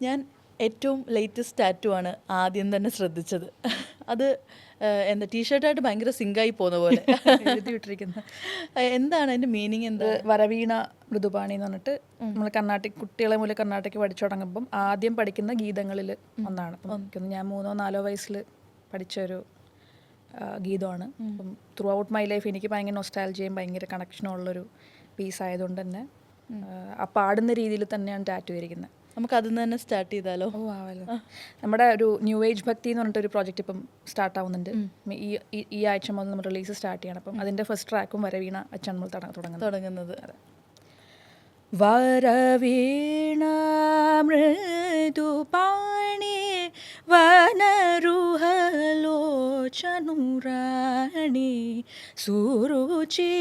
ഞാൻ ഏറ്റവും latest tattoo ആണ് ആദ്യം തന്നെ ശ്രദ്ധിച്ചത്. അത് എന്താ ടീഷർട്ടായിട്ട് ഭയങ്കര സിങ്കായി പോകുന്ന പോലെ എഴുതി വിട്ടിരിക്കുന്നത്. എന്താണ് അതിൻ്റെ മീനിങ്? എന്താ? വരവീണ മൃദുപാണി എന്ന് പറഞ്ഞിട്ട് നമ്മൾ കർണാട്ടിക് കുട്ടികളെ മൂലം കർണാട്ടിക് പഠിച്ചു തുടങ്ങുമ്പം ആദ്യം പഠിക്കുന്ന ഗീതങ്ങളിൽ ഒന്നാണ്. അപ്പം ഞാൻ 3-4 വയസ്സിൽ പഠിച്ചൊരു ഗീതമാണ്. അപ്പം ത്രൂ ഔട്ട് മൈ ലൈഫ് എനിക്ക് ഭയങ്കര നൊസ്റ്റാൾജിയും ഭയങ്കര കണക്ഷനും ഉള്ളൊരു പീസ് ആയതുകൊണ്ട് തന്നെ ആ പാടുന്ന രീതിയിൽ തന്നെയാണ് ടാറ്റു ചെയ്തിരിക്കുന്നത്. നമുക്ക് അതിൽ നിന്ന് തന്നെ സ്റ്റാർട്ട് ചെയ്താലോ? ഓ ആവല്ലോ. നമ്മുടെ ഒരു ന്യൂ ഏജ് ഭക്തി എന്ന് പറഞ്ഞിട്ടൊരു പ്രോജക്റ്റ് ഇപ്പം സ്റ്റാർട്ട് ആവുന്നുണ്ട്. ഈ ആഴ്ച മുതൽ നമ്മൾ റിലീസ് സ്റ്റാർട്ട് ചെയ്യണം. അപ്പം അതിൻ്റെ ഫസ്റ്റ് ട്രാക്കും വരവീണ അച്ഛൻ നമ്മൾ തുടങ്ങുന്നത്. വരവീണ മൃദുപാണി വനരുഹലോചനുറാണി സുരുചിരവംഭരവേണി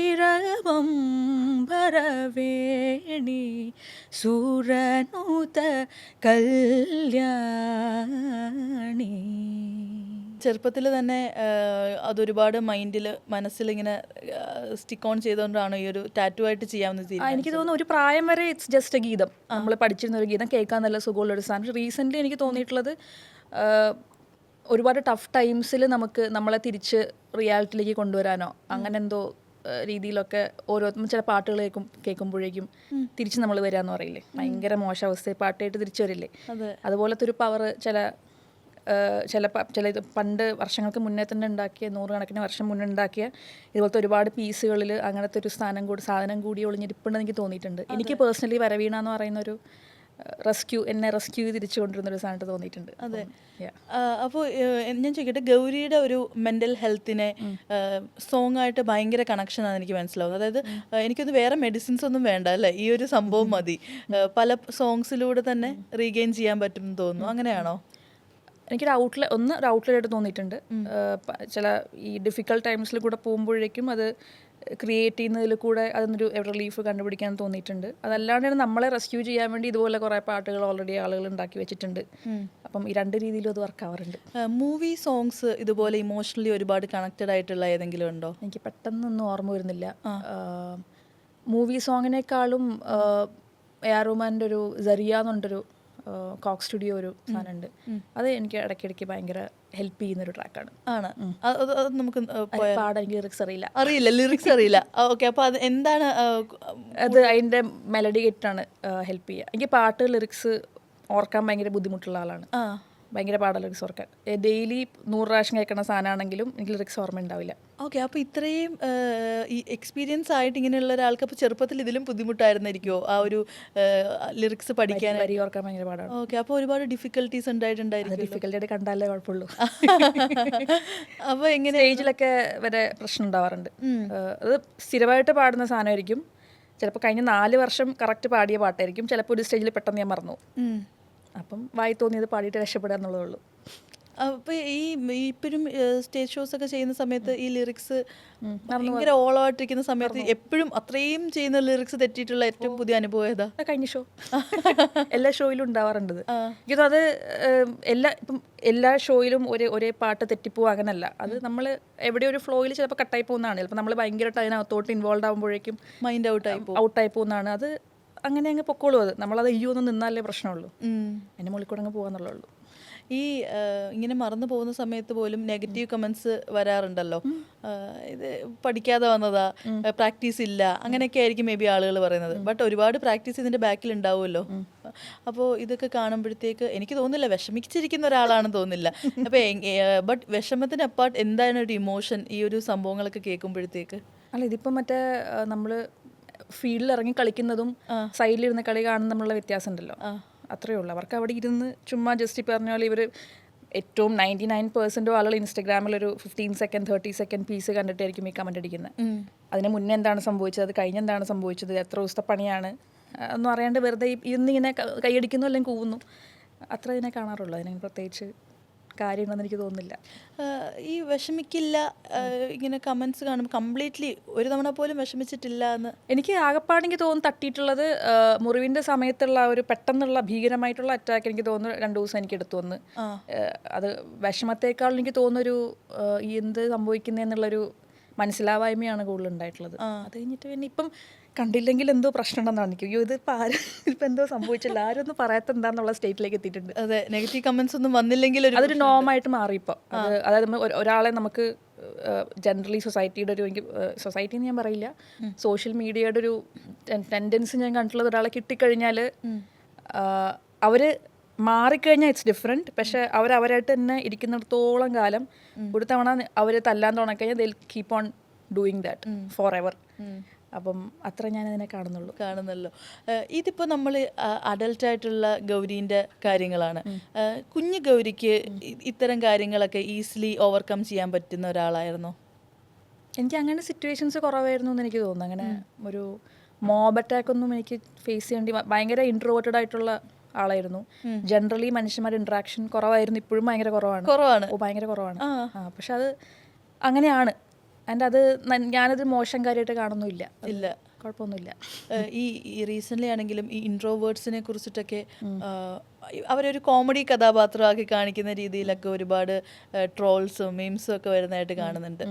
സുരനുത കല്യാണി. ചെറുപ്പത്തിൽ തന്നെ അതൊരുപാട് മൈൻഡിൽ മനസ്സിലിങ്ങനെ സ്റ്റിക്ക് ഓൺ ചെയ്തുകൊണ്ടാണോ ഈ ഒരു ടാറ്റു ആയിട്ട് ചെയ്യാമെന്ന് തീരുമാനിച്ചത്? എനിക്ക് തോന്നുന്നു ഒരു പ്രായം വരെ ഇറ്റ്സ് ജസ്റ്റ് എ ഗീതം. നമ്മൾ പഠിച്ചിരുന്ന ഒരു ഗീതം കേൾക്കാൻ നല്ല സുഖമുള്ളൊരു സാധനം. പക്ഷേ റീസെൻ്റ്ലി എനിക്ക് തോന്നിയിട്ടുള്ളത് ഒരുപാട് ടഫ് ടൈംസിൽ നമ്മളെ തിരിച്ച് റിയാലിറ്റിയിലേക്ക് കൊണ്ടുവരാനോ അങ്ങനെ എന്തോ രീതിയിലൊക്കെ ഓരോ ചില പാട്ടുകൾ കേൾക്കുമ്പോഴേക്കും തിരിച്ച് നമ്മൾ വരാമെന്ന് പറയില്ലേ, ഭയങ്കര മോശം അവസ്ഥയിൽ പാട്ടായിട്ട് തിരിച്ചു വരില്ലേ, അതുപോലത്തെ ഒരു പവർ ചില ഇത് പണ്ട് വർഷങ്ങൾക്ക് മുന്നേ തന്നെ ഉണ്ടാക്കിയ 100 കണക്കിന് വർഷം മുന്നേ ഉണ്ടാക്കിയ ഇതുപോലത്തെ ഒരുപാട് പീസുകളിൽ അങ്ങനത്തെ ഒരു സാധനം കൂടി ഒളിഞ്ഞിരിപ്പുണ്ടെന്ന് എനിക്ക് തോന്നിയിട്ടുണ്ട്. എനിക്ക് പേഴ്സണലി വരവീണ എന്ന് പറയുന്ന ഒരു എന്നെ റെസ്ക്യൂ തിരിച്ചു കൊണ്ടിരുന്നൊരു സാധനമായിട്ട് തോന്നിയിട്ടുണ്ട്. അതെ. അപ്പോൾ ഞാൻ ചോദിക്കട്ടെ, ഗൗരിയുടെ ഒരു മെൻ്റൽ ഹെൽത്തിനെ സോങ് ആയിട്ട് ഭയങ്കര കണക്ഷനാണ് എനിക്ക് മനസ്സിലാവുന്നത്. അതായത് എനിക്കത് വേറെ മെഡിസിൻസ് ഒന്നും വേണ്ട അല്ലേ, ഈ ഒരു സംഭവം മതി, പല സോങ്സിലൂടെ തന്നെ റീഗെയിൻ ചെയ്യാൻ പറ്റും എന്ന് തോന്നുന്നു. അങ്ങനെയാണോ? എനിക്കൊരു ഔട്ട്ലെറ്റ് ആയിട്ട് തോന്നിയിട്ടുണ്ട്. ചില ഈ ഡിഫിക്കൽട്ട് ടൈംസിൽ കൂടെ പോകുമ്പോഴേക്കും അത് ക്രിയേറ്റ് ചെയ്യുന്നതിൽ കൂടെ അതിനൊരു റിലീഫ് കണ്ടുപിടിക്കാൻ തോന്നിയിട്ടുണ്ട്. അതല്ലാണ്ടാണ് നമ്മളെ റെസ്ക്യൂ ചെയ്യാൻ വേണ്ടി ഇതുപോലെ കുറേ പാട്ടുകൾ ഓൾറെഡി ആളുകൾ ഉണ്ടാക്കി വെച്ചിട്ടുണ്ട്. അപ്പം ഈ രണ്ട് രീതിയിലും അത് വർക്ക് ആവാറുണ്ട്. മൂവി സോങ്സ് ഇതുപോലെ ഇമോഷണലി ഒരുപാട് കണക്റ്റഡ് ആയിട്ടുള്ള ഏതെങ്കിലും ഉണ്ടോ? എനിക്ക് പെട്ടെന്നൊന്നും ഓർമ്മ വരുന്നില്ല. മൂവി സോങ്ങിനേക്കാളും എ.ആർ. റഹ്മാൻ്റെ ഒരു സരിയ എന്നുണ്ടൊരു കോക്ക് സ്റ്റുഡിയോ ഒരു സാധനമുണ്ട്. അത് എനിക്ക് ഇടയ്ക്കിടയ്ക്ക് ഭയങ്കര ഹെൽപ്പ് ചെയ്യുന്നൊരു ട്രാക്കാണ്. നമുക്ക് പാടാൻ എനിക്ക് ലിറിക്സ് ലിറിക്സ് അറിയില്ല. ഓക്കെ, അപ്പോൾ അത് എന്താണ്? അത് അതിൻ്റെ മെലഡി കേട്ടിട്ടാണ് ഹെൽപ്പ് ചെയ്യുക. എനിക്ക് പാട്ട് ലിറിക്സ് ഓർക്കാൻ ഭയങ്കര ബുദ്ധിമുട്ടുള്ള ആളാണ്. ഭയങ്കര പാടാണ് ലിറിക്സ് ഓർക്കാൻ. ഡെയിലി 100 പ്രാവശ്യം കേൾക്കുന്ന സാധനമാണെങ്കിലും എനിക്ക് ലിറിക്സ് ഓർമ്മ ഉണ്ടാവില്ല. ഓക്കെ, അപ്പോൾ ഇത്രയും ഈ എക്സ്പീരിയൻസ് ആയിട്ട് ഇങ്ങനെയുള്ള ഒരാൾക്ക് അപ്പോൾ ചെറുപ്പത്തിൽ ഇതിലും ബുദ്ധിമുട്ടായിരുന്നിരിക്കുമോ ആ ഒരു ലിറിക്സ് പഠിക്കാൻ? വരി ഓർക്കാൻ ഭയങ്കര പാടാണ്. ഓക്കെ, അപ്പോൾ ഒരുപാട് ഡിഫിക്കൽട്ടീസ് ഉണ്ടായിട്ടുണ്ടായിരിക്കും. ഡിഫിക്കൽട്ടി കണ്ടാലേ കുഴപ്പമുള്ളൂ. അപ്പോൾ എങ്ങനെ സ്റ്റേജിലൊക്കെ വരെ പ്രശ്നം ഉണ്ടാവാറുണ്ട്. അത് സ്ഥിരമായിട്ട് പാടുന്ന സാധനമായിരിക്കും. ചിലപ്പോൾ കഴിഞ്ഞ 4 വർഷം കറക്റ്റ് പാടിയ പാട്ടായിരിക്കും. ചിലപ്പോൾ ഒരു സ്റ്റേജിൽ പെട്ടെന്ന് ഞാൻ മറന്നു. അപ്പം വായി തോന്നിയത് പാടിയിട്ട് രക്ഷപ്പെടുക എന്നുള്ളതേ ഉള്ളൂ. അപ്പോൾ ഇപ്പോഴും സ്റ്റേജ് ഷോസ് ഒക്കെ ചെയ്യുന്ന സമയത്ത് ഈ ലിറിക്സ് ഭയങ്കര ഓളമായിട്ടിരിക്കുന്ന സമയത്ത് എപ്പോഴും അത്രയും ചെയ്യുന്ന ലിറിക്സ് തെറ്റിയിട്ടുള്ള ഏറ്റവും പുതിയ അനുഭവം ഏതാ? കഴിഞ്ഞ ഷോ എല്ലാ ഷോയിലും ഉണ്ടാവാറുണ്ട്. എനിക്കത് എല്ലാ ഷോയിലും ഒരേ പാട്ട് തെറ്റിപ്പോവും അങ്ങനല്ല. അത് നമ്മൾ എവിടെ ഒരു ഫ്ലോയിൽ ചിലപ്പോൾ കട്ടായി പോകുന്നതാണ്. ചിലപ്പോൾ നമ്മൾ ഭയങ്കരമായിട്ട് അതിനകത്തോട്ട് ഇൻവോൾവ് ആകുമ്പോഴേക്കും മൈൻഡ് ഔട്ടായി പോകുന്നതാണ്. അത് അങ്ങനെ അങ്ങ് പൊക്കോളൂ. നമ്മളത് ഒന്ന് നിന്നാലേ പ്രശ്നമുള്ളൂ. അതിൻ്റെ മുകളിൽ കൂടെ അങ്ങ് പോകാന്നുള്ളൂ. ഈ ഇങ്ങനെ മറന്നു പോകുന്ന സമയത്ത് പോലും നെഗറ്റീവ് കമൻസ് വരാറുണ്ടല്ലോ. ഇത് പഠിക്കാതെ വന്നതാ, പ്രാക്ടീസ് ഇല്ല, അങ്ങനെയൊക്കെ ആയിരിക്കും മേ ബി ആളുകൾ പറയുന്നത്. ബട്ട് ഒരുപാട് പ്രാക്ടീസ് ഇതിൻ്റെ ബാക്കിൽ ഉണ്ടാവുമല്ലോ. അപ്പോൾ ഇതൊക്കെ കാണുമ്പോഴത്തേക്ക് എനിക്ക് തോന്നുന്നില്ല വിഷമിച്ചിരിക്കുന്ന ഒരാളാണെന്ന് തോന്നുന്നില്ല. അപ്പോൾ ബട്ട് വിഷമത്തിന് അപ്പാർട്ട് എന്താണ് ഒരു ഇമോഷൻ ഈ ഒരു സംഭവങ്ങളൊക്കെ കേൾക്കുമ്പോഴത്തേക്ക്? അല്ല, ഇതിപ്പോൾ മറ്റേ നമ്മൾ ഫീൽഡിൽ ഇറങ്ങി കളിക്കുന്നതും സൈഡിലിരുന്ന് കളി കാണുന്ന തമ്മിലുള്ള വ്യത്യാസം ഉണ്ടല്ലോ, അത്രയേ ഉള്ളൂ. അവർക്ക് അവിടെ ഇരുന്ന് ചുമ്മാ ജസ്റ്റ് പറഞ്ഞ പോലെ ഇവർ ഏറ്റവും 99% ആളുകൾ ഇൻസ്റ്റഗ്രാമിൽ ഒരു 15 സെക്കൻഡ് 30 സെക്കൻഡ് പീസ് കണ്ടിട്ടായിരിക്കും ഈ കമൻ്റ് അടിക്കുന്നത്. അതിന് മുന്നേ എന്താണ് സംഭവിച്ചത്, അത് കഴിഞ്ഞെന്താണ് സംഭവിച്ചത്, എത്ര ദിവസത്തെ പണിയാണ് ഒന്നും അറിയാണ്ട് വെറുതെ ഇന്നിങ്ങനെ കൈയടിക്കുന്നു അല്ലെങ്കിൽ കൂവുന്നു, അത്ര ഇതിനെ കാണാറുള്ളൂ. അതിന് പ്രത്യേകിച്ച് കാര്യങ്ങളൊന്നും എനിക്ക് തോന്നുന്നില്ല. ഈ വിഷമിക്കില്ല ഇങ്ങനെ കമൻസ് കാണുമ്പോൾ കംപ്ലീറ്റ്ലി ഒരു തവണ പോലും വിഷമിച്ചിട്ടില്ല എന്ന് എനിക്ക് ആകെപ്പാടെനിക്ക് തോന്നുന്നു. തട്ടിയിട്ടുള്ളത് മുറിവിൻ്റെ സമയത്തുള്ള ഒരു പെട്ടെന്നുള്ള ഭീകരമായിട്ടുള്ള അറ്റാക്ക് എനിക്ക് തോന്നുന്നു 2 ദിവസം എനിക്ക് എടുത്തു വന്ന്. അത് വിഷമത്തേക്കാൾ എനിക്ക് തോന്നുന്നൊരു എന്ത് സംഭവിക്കുന്നതെന്നുള്ളൊരു മനസ്സിലാവായ്മയാണ് കൂടുതൽ ഉണ്ടായിട്ടുള്ളത്. അത് കഴിഞ്ഞിട്ട് പിന്നെ ഇപ്പം കണ്ടില്ലെങ്കിൽ എന്തോ പ്രശ്നം ഉണ്ടെന്നാണ് എനിക്ക്. അയ്യോ ഇതിപ്പോൾ ആരും ഇപ്പം എന്തോ സംഭവിച്ചില്ല, ആരും ഒന്നും പറയാത്ത എന്താന്നുള്ള സ്റ്റേറ്റിലേക്ക് എത്തിയിട്ടുണ്ട്. അതെ, നെഗറ്റീവ് കമന്റ്സ് ഒന്നും വന്നില്ലെങ്കിൽ ഒരു അതൊരു നോമായിട്ട് മാറി ഇപ്പോൾ. അതായത് നമ്മൾ ഒരാളെ നമുക്ക് ജനറലി സൊസൈറ്റിയുടെ ഒരു, എനിക്ക് സൊസൈറ്റി എന്ന് ഞാൻ പറയില്ല, സോഷ്യൽ മീഡിയയുടെ ഒരു ടെൻഡൻസി ഞാൻ കണ്ടിട്ടുള്ളത്, ഒരാളെ കിട്ടിക്കഴിഞ്ഞാൽ അവർ മാറിക്കഴിഞ്ഞാൽ ഇറ്റ്സ് ഡിഫറെൻറ്റ്. പക്ഷെ അവരായിട്ട് തന്നെ ഇരിക്കുന്നിടത്തോളം കാലം ഒരു തവണ അവർ തല്ലാൻ തുടങ്ങിക്കഴിഞ്ഞാൽ they'll keep on doing that forever. അപ്പം അത്ര ഞാൻ അതിനെ കാണുന്നല്ലോ. ഇതിപ്പോൾ നമ്മൾ അഡൽട്ടായിട്ടുള്ള ഗൗരീൻ്റെ കാര്യങ്ങളാണ്. കുഞ്ഞു ഗൗരിക്ക് ഇത്തരം കാര്യങ്ങളൊക്കെ ഈസിലി ഓവർകം ചെയ്യാൻ പറ്റുന്ന ഒരാളായിരുന്നോ? എനിക്ക് അങ്ങനെ സിറ്റുവേഷൻസ് കുറവായിരുന്നു എന്ന് എനിക്ക് തോന്നുന്നു. അങ്ങനെ ഒരു മോബ് അറ്റാക്ക് ഒന്നും എനിക്ക് ഫേസ് ചെയ്യേണ്ടി, ഭയങ്കര ഇൻട്രോവേർട്ടഡ് ആയിട്ടുള്ള ആളായിരുന്നു. ജനറലി മനുഷ്യന്മാരുടെ ഇൻട്രാക്ഷൻ കുറവായിരുന്നു, ഇപ്പോഴും ഭയങ്കര കുറവാണ്. ഭയങ്കര കുറവാണ്. പക്ഷെ അത് അങ്ങനെയാണ്. ആൻഡ് അത് ഞാനത് മോശം കാര്യമായിട്ട് കാണുന്നില്ല. ഇല്ല, കുഴപ്പമൊന്നുമില്ല. ഈ റീസെൻ്റ്ലി ആണെങ്കിലും ഈ ഇൻട്രോവേർട്സിനെ കുറിച്ചിട്ടൊക്കെ അവരൊരു കോമഡി കഥാപാത്രമാക്കി കാണിക്കുന്ന രീതിയിലൊക്കെ ഒരുപാട് ട്രോൾസും മീംസും ഒക്കെ വരുന്നതായിട്ട് കാണുന്നുണ്ട്.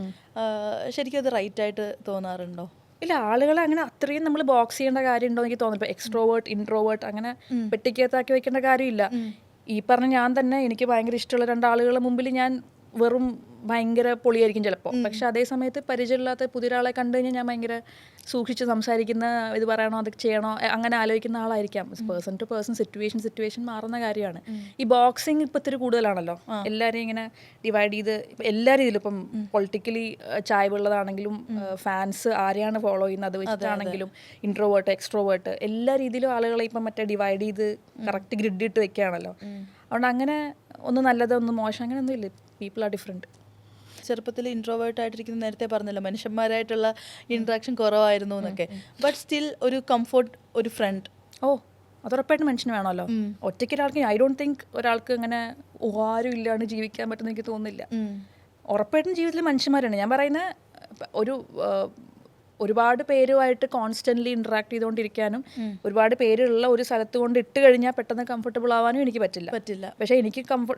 ശരിക്കും അത് റൈറ്റായിട്ട് തോന്നാറുണ്ടോ? ഇല്ല, ആളുകളെ അങ്ങനെ അത്രയും നമ്മൾ ബോക്സ് ചെയ്യേണ്ട കാര്യമുണ്ടോ എനിക്ക് തോന്നുന്നു. ഇപ്പോൾ എക്സ്ട്രോവേർട്ട് ഇൻട്രോവേർട്ട് അങ്ങനെ പെട്ടിക്കകത്താക്കി വെക്കേണ്ട കാര്യമില്ല. ഈ പറഞ്ഞ ഞാൻ തന്നെ, എനിക്ക് ഭയങ്കര ഇഷ്ടമുള്ള രണ്ടാളുകളുടെ മുമ്പിൽ ഞാൻ വെറും ഭയങ്കര പൊളിയായിരിക്കും ചിലപ്പോൾ. പക്ഷെ അതേ സമയത്ത് പരിചയമില്ലാത്ത പുതിയൊരാളെ കണ്ടു കഴിഞ്ഞാൽ ഞാൻ ഭയങ്കര സൂക്ഷിച്ച് സംസാരിക്കുന്ന, ഇത് പറയണോ അത് ചെയ്യണോ അങ്ങനെ ആലോചിക്കുന്ന ആളായിരിക്കാം. പേഴ്സൺ ടു പേഴ്സൺ, സിറ്റുവേഷൻ മാറുന്ന കാര്യമാണ്. ഈ ബോക്സിങ് ഇപ്പം ഇത്തിരി കൂടുതലാണല്ലോ. എല്ലാവരെയും ഇങ്ങനെ ഡിവൈഡ് ചെയ്ത് എല്ലാ രീതിയിലും, ഇപ്പം പൊളിറ്റിക്കലി ചായ്വുള്ളതാണെങ്കിലും ഫാൻസ് ആരെയാണ് ഫോളോ ചെയ്യുന്നത് അത് വെച്ചിട്ടാണെങ്കിലും, ഇൻട്രോവേർട്ട് എക്സ്ട്രോവേർട്ട് എല്ലാ രീതിയിലും ആളുകളെ ഇപ്പം മറ്റേ ഡിവൈഡ് ചെയ്ത് കറക്റ്റ് ഗ്രിഡ് ഇട്ട് വെക്കുകയാണല്ലോ. അതുകൊണ്ട് അങ്ങനെ ഒന്ന് നല്ലത് ഒന്ന് മോശം അങ്ങനെയൊന്നും ഇല്ല. People are different. ചെറുപ്പത്തിൽ ഇൻട്രോവേർട്ട് ആയിട്ടിരിക്കുന്ന നേരത്തെ പറഞ്ഞല്ലോ, മനുഷ്യന്മാരായിട്ടുള്ള ഇൻട്രാക്ഷൻ കുറവായിരുന്നു എന്നൊക്കെ. ബട്ട് സ്റ്റിൽ ഒരു കംഫോർട്ട്, ഒരു ഫ്രണ്ട്. അതുറപ്പായിട്ടും മനുഷ്യന് വേണമല്ലോ. ഒറ്റയ്ക്ക് ഒരാൾക്ക്, ഐ ഡോണ്ട് തിങ്ക് ഒരാൾക്ക് അങ്ങനെ ആരും ഇല്ലാണ്ട് ജീവിക്കാൻ പറ്റുമെന്ന് എനിക്ക് തോന്നുന്നില്ല. ഉറപ്പായിട്ടും ജീവിതത്തിൽ മനുഷ്യന്മാരാണ്. ഞാൻ പറയുന്നത് ഒരുപാട് പേരുമായിട്ട് കോൺസ്റ്റൻ്റ്ലി ഇൻട്രാക്ട് ചെയ്തുകൊണ്ടിരിക്കാനും ഒരുപാട് പേരുള്ള ഒരു സ്ഥലത്ത് കൊണ്ട് ഇട്ട് കഴിഞ്ഞാൽ പെട്ടെന്ന് കംഫർട്ടബിൾ ആവാനും എനിക്ക് പറ്റില്ല. പക്ഷേ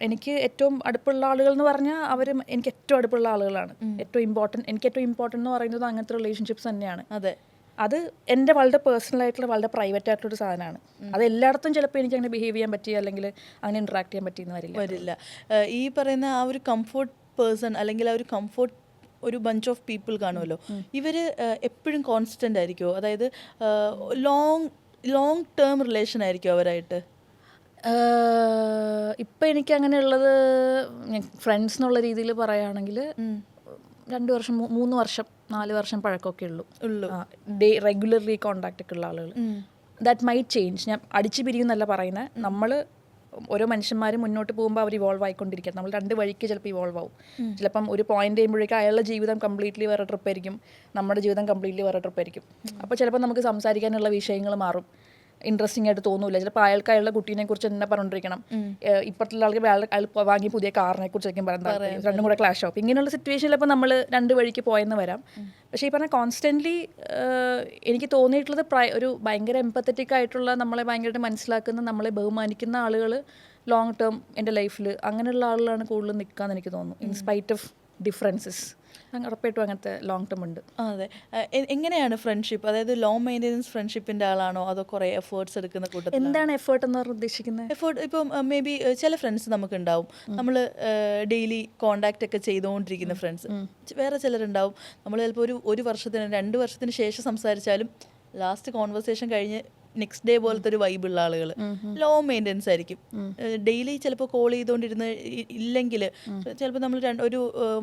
എനിക്ക് ഏറ്റവും അടുപ്പുള്ള ആളുകൾ എന്ന് പറഞ്ഞാൽ അവർ എനിക്ക് ഏറ്റവും അടുപ്പുള്ള ആളുകളാണ്. എനിക്ക് ഏറ്റവും ഇമ്പോർട്ടൻ്റ് എന്ന് പറയുന്നത് അങ്ങനത്തെ റിലേഷൻഷിപ്സ് തന്നെയാണ്. അതെ, അത് എൻ്റെ വളരെ പേഴ്സണലായിട്ടുള്ള, വളരെ പ്രൈവറ്റ് ആയിട്ടുള്ളൊരു സാധനമാണ്. അത് എല്ലായിടത്തും ചിലപ്പോൾ എനിക്ക് അങ്ങനെ ബിഹേവ് ചെയ്യാൻ പറ്റിയ, അല്ലെങ്കിൽ അങ്ങനെ ഇൻട്രാക്ട് ചെയ്യാൻ പറ്റിയെന്ന് വരില്ല. ഈ പറയുന്ന ആ ഒരു കംഫോർട്ട് പേഴ്സൺ, അല്ലെങ്കിൽ ആ ഒരു കംഫോർട്ട് ഒരു ബഞ്ച് ഓഫ് പീപ്പിൾ കാണുമല്ലോ, ഇവർ എപ്പോഴും കോൺസ്റ്റൻ്റ് ആയിരിക്കുമോ? അതായത് ലോങ് ടേം റിലേഷൻ ആയിരിക്കുമോ അവരായിട്ട്? ഇപ്പം എനിക്ക് അങ്ങനെയുള്ളത് ഫ്രണ്ട്സ് എന്നുള്ള രീതിയിൽ പറയുകയാണെങ്കിൽ 2 വർഷം 3 വർഷം 4 വർഷം പഴക്കമൊക്കെ ഉള്ളൂ. റെഗുലർലി കോണ്ടാക്റ്റ് ഒക്കെ ഉള്ള ആളുകൾ. That might change. ഞാൻ അടിച്ചു പിരിയുന്നല്ല പറയുന്നത്. നമ്മൾ ഓരോ മനുഷ്യന്മാരും മുന്നോട്ട് പോകുമ്പോൾ അവർ ഇവോൾവ് ആയിക്കൊണ്ടിരിക്കുക. നമ്മൾ 2 വഴിക്ക് ചിലപ്പോൾ ഇവോൾവ് ആവും. ചിലപ്പം ഒരു പോയിന്റ് ചെയ്യുമ്പോഴേക്കും അയാളുടെ ജീവിതം കംപ്ലീറ്റ്ലി വേറെ ട്രിപ്പായിരിക്കും, നമ്മുടെ ജീവിതം കംപ്ലീറ്റ്ലി വേറെ ട്രിപ്പായിരിക്കും. അപ്പോൾ ചിലപ്പോൾ നമുക്ക് സംസാരിക്കാനുള്ള വിഷയങ്ങൾ മാറും, ഇൻട്രസ്റ്റിംഗ് ആയിട്ട് തോന്നില്ല. ചിലപ്പോൾ അയാളുടെ കുട്ടീനെ കുറിച്ച് തന്നെ പറഞ്ഞുകൊണ്ടിരിക്കണം, ഇപ്പോഴത്തെ ആൾക്ക് അയാൾ വാങ്ങിയ പുതിയ കാറിനെ കുറിച്ചായിരിക്കും പറയുന്നത്, രണ്ടും കൂടെ ക്ലാഷ് ആവും. ഇങ്ങനെയുള്ള സിറ്റുവേഷനിൽ ഇപ്പോൾ നമ്മൾ 2 വഴിക്ക് പോയെന്ന് വരാം. പക്ഷേ ഈ പറഞ്ഞ കോൺസ്റ്റൻ്റ്ലി എനിക്ക് തോന്നിയിട്ടുള്ളത് ഒരു ഭയങ്കര എംപത്തറ്റിക് ആയിട്ടുള്ള, നമ്മളെ ഭയങ്കരമായിട്ട് മനസ്സിലാക്കുന്ന, നമ്മളെ ബഹുമാനിക്കുന്ന ആളുകൾ ലോങ് ടേം എൻ്റെ ലൈഫിൽ അങ്ങനെയുള്ള ആളുകളാണ് കൂടുതൽ നിൽക്കാമെന്ന് എനിക്ക് തോന്നുന്നു. ഇൻസ്പൈറ്റ് ഓഫ് ഡിഫറൻസസ് ഉറപ്പായിട്ടും അങ്ങനത്തെ ലോങ് ടേം ഉണ്ട്. അതെ. എങ്ങനെയാണ് ഫ്രണ്ട്ഷിപ്പ്? അതായത് ലോ മെയിൻ്റെനൻസ് ഫ്രണ്ട്ഷിപ്പിൻ്റെ ആളാണോ, അതോ കുറേ എഫേർട്സ് എടുക്കുന്ന കൂട്ടത്തിൽ? എന്താണ് എഫേർട്ട് എന്ന് പറഞ്ഞാൽ ഉദ്ദേശിക്കുന്നത്? എഫേർട്ട് ഇപ്പം മേ ബി ചില ഫ്രണ്ട്സ് നമുക്കുണ്ടാവും, നമ്മൾ ഡെയിലി കോണ്ടാക്റ്റ് ഒക്കെ ചെയ്തുകൊണ്ടിരിക്കുന്ന ഫ്രണ്ട്സ്. വേറെ ചിലരുണ്ടാവും, നമ്മൾ ചിലപ്പോൾ ഒരു വർഷത്തിന് 2 വർഷത്തിന് ശേഷം സംസാരിച്ചാലും ലാസ്റ്റ് കോൺവെർസേഷൻ കഴിഞ്ഞ് നെക്സ്റ്റ് ഡേ പോലത്തെ ഒരു വൈബുള്ള ആളുകൾ. ലോ മെയിൻ്റെനൻസ് ആയിരിക്കും. ഡെയിലി ചിലപ്പോൾ കോൾ ചെയ്തുകൊണ്ടിരുന്ന് ഇല്ലെങ്കിൽ, ചിലപ്പോൾ നമ്മൾ ഒരു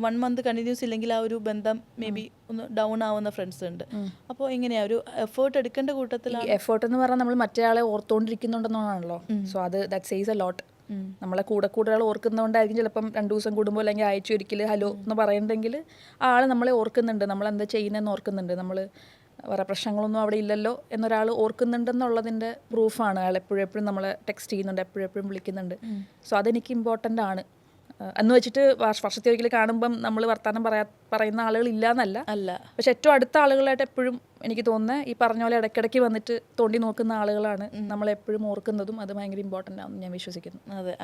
1 മന്ത് കണ്ടിന്യൂസ് ഇല്ലെങ്കിൽ ആ ഒരു ബന്ധം മേ ബി ഒന്ന് ഡൗൺ ആവുന്ന ഫ്രണ്ട്സ് ഉണ്ട്. അപ്പോൾ എങ്ങനെയാ ഒരു എഫേർട്ട് എടുക്കേണ്ട കൂട്ടത്തിലാണ്? എഫേർട്ട് എന്ന് പറഞ്ഞാൽ നമ്മൾ മറ്റേ ആളെ ഓർത്തുകൊണ്ടിരിക്കുന്നുണ്ടെന്നാണല്ലോ. സോ അത് ദാറ്റ് സേസ് എ ലോട്ട്. നമ്മളെ കൂടെ ആൾ ഓർക്കുന്നതുകൊണ്ടായിരിക്കും ചിലപ്പം 2 ദിവസം കൂടുമ്പോൾ അല്ലെങ്കിൽ ആഴ്ച ഒരിക്കൽ ഹലോ എന്ന് പറയുന്നുണ്ടെങ്കിൽ ആ ആൾ നമ്മളെ ഓർക്കുന്നുണ്ട്, നമ്മളെന്താ ചെയ്യുന്നതെന്ന് ഓർക്കുന്നുണ്ട്, നമ്മൾ വേറെ പ്രശ്നങ്ങളൊന്നും അവിടെ ഇല്ലല്ലോ എന്നൊരാൾ ഓർക്കുന്നുണ്ടെന്നുള്ളതിൻ്റെ പ്രൂഫാണ്. അയാൾ എപ്പോഴും നമ്മളെ ടെക്സ്റ്റ് ചെയ്യുന്നുണ്ട്, എപ്പോഴും വിളിക്കുന്നുണ്ട്. സോ അതെനിക്ക് ഇമ്പോർട്ടൻ്റ് ആണ്. എന്ന് വെച്ചിട്ട് വർഷത്തിൽ ഒരിക്കൽ കാണുമ്പം നമ്മൾ വർത്തമാനം പറയുന്ന ആളുകൾ ഇല്ല എന്നല്ല. പക്ഷെ ഏറ്റവും അടുത്ത ആളുകളായിട്ട് എപ്പോഴും എനിക്ക് തോന്നുന്നത് ഈ പറഞ്ഞ പോലെ ഇടയ്ക്കിടയ്ക്ക് വന്നിട്ട് തോണ്ടി നോക്കുന്ന ആളുകളാണ് നമ്മളെപ്പോഴും ഓർക്കുന്നതും. അത് ഭയങ്കര ഇമ്പോർട്ടൻ്റ് ആണെന്ന് ഞാൻ വിശ്വസിക്കുന്നു. അതെ,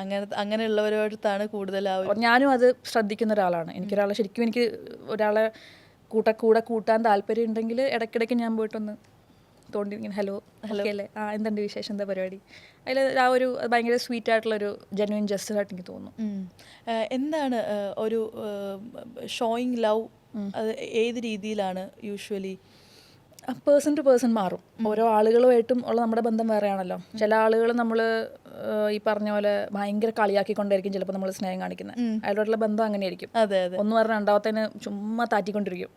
അങ്ങനെയുള്ളവരോടത്താണ് കൂടുതൽ. ഞാനും അത് ശ്രദ്ധിക്കുന്ന ഒരാളാണ്. എനിക്ക് ഒരാളെ കൂട്ടാൻ താല്പര്യം ഉണ്ടെങ്കിൽ ഇടയ്ക്കിടയ്ക്ക് ഞാൻ പോയിട്ടൊന്ന് തോണ്ടി ഇങ്ങനെ ഹലോ ഓക്കെ അല്ലേ, ആ എന്തുണ്ട് വിശേഷം, എന്താ പരിപാടി, അതിൽ ആ ഒരു ഭയങ്കര സ്വീറ്റ് ആയിട്ടുള്ളൊരു ജെന്യുവൻ ജസ്റ്ററായിട്ട് എനിക്ക് തോന്നുന്നു. എന്താണ് ഒരു ഷോയിങ് ലവ്, അത് ഏത് രീതിയിലാണ് യൂഷ്വലി? പേഴ്സൺ ടു പേഴ്സൺ മാറും. ഓരോ ആളുകളുമായിട്ടും ഉള്ള നമ്മുടെ ബന്ധം വേറെയാണല്ലോ. ചില ആളുകൾ നമ്മൾ ഈ പറഞ്ഞ പോലെ ഭയങ്കര കളിയാക്കിക്കൊണ്ടായിരിക്കും ചിലപ്പോൾ നമ്മൾ സ്നേഹം കാണിക്കുന്നത്. അയാളോടുള്ള ബന്ധം അങ്ങനെയായിരിക്കും. അതെ അതെ, ഒന്ന് പറഞ്ഞ രണ്ടാമത്തേന് ചുമ്മാ താറ്റിക്കൊണ്ടിരിക്കും,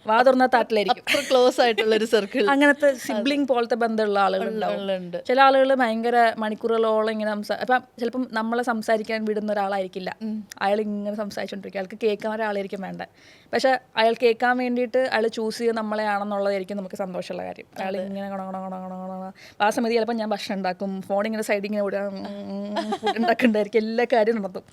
വാ തുറന്നാൽ താറ്റിലായിരിക്കും. അത്ര ക്ലോസ് ആയിട്ടുള്ള ഒരു സർക്കിൾ അങ്ങനത്തെ സിബ്ലിംഗ് പോലത്തെ ബന്ധമുള്ള ആളുകളുണ്ടാവും. ഉണ്ട്. ചില ആളുകൾ ഭയങ്കര മണിക്കൂറുകളോളം ഇങ്ങനെ അപ്പം ചിലപ്പം നമ്മളെ സംസാരിക്കാൻ വിടുന്ന ഒരാളായിരിക്കില്ല, അയാൾ ഇങ്ങനെ സംസാരിച്ചുകൊണ്ടിരിക്കും, അയാൾക്ക് കേൾക്കാൻ ഒരാളായിരിക്കും വേണ്ട. പക്ഷെ അയാൾ കേൾക്കാൻ വേണ്ടിയിട്ട് അയാൾ ചൂസ് ചെയ്ത് നമ്മളെയാണെന്നുള്ളതായിരിക്കും നമുക്ക് സന്തോഷമുള്ള കാര്യം. അയാൾ ഇങ്ങനെ ഗണ ആ സമയത്ത് ചിലപ്പോൾ ഞാൻ ഭക്ഷണം ഉണ്ടാക്കും, ഫോണിങ്ങനെ സൈഡിൽ ഇങ്ങനെ ഫുഡ് ഉണ്ടാക്കുന്നുണ്ടായിരിക്കും, എല്ലാ കാര്യവും നടത്തും.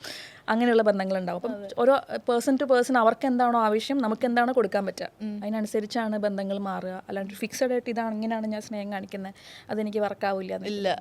അങ്ങനെയുള്ള ബന്ധങ്ങളുണ്ടാവും. അപ്പം ഓരോ പേഴ്സൺ ടു പേഴ്സൺ അവർക്ക് എന്താണോ ആവശ്യം, നമുക്ക് എന്താണോ കൊടുക്കാൻ പറ്റുക, അതിനനുസരിച്ചാണ് ബന്ധങ്ങൾ മാറുക. അല്ലാണ്ട് ഫിക്സഡ് ആയിട്ട് ഇതാണ് ഇങ്ങനെയാണ് ഞാൻ സ്നേഹം കാണിക്കുന്നത്, അതെനിക്ക് വർക്കാവില്ല. ഇല്ല,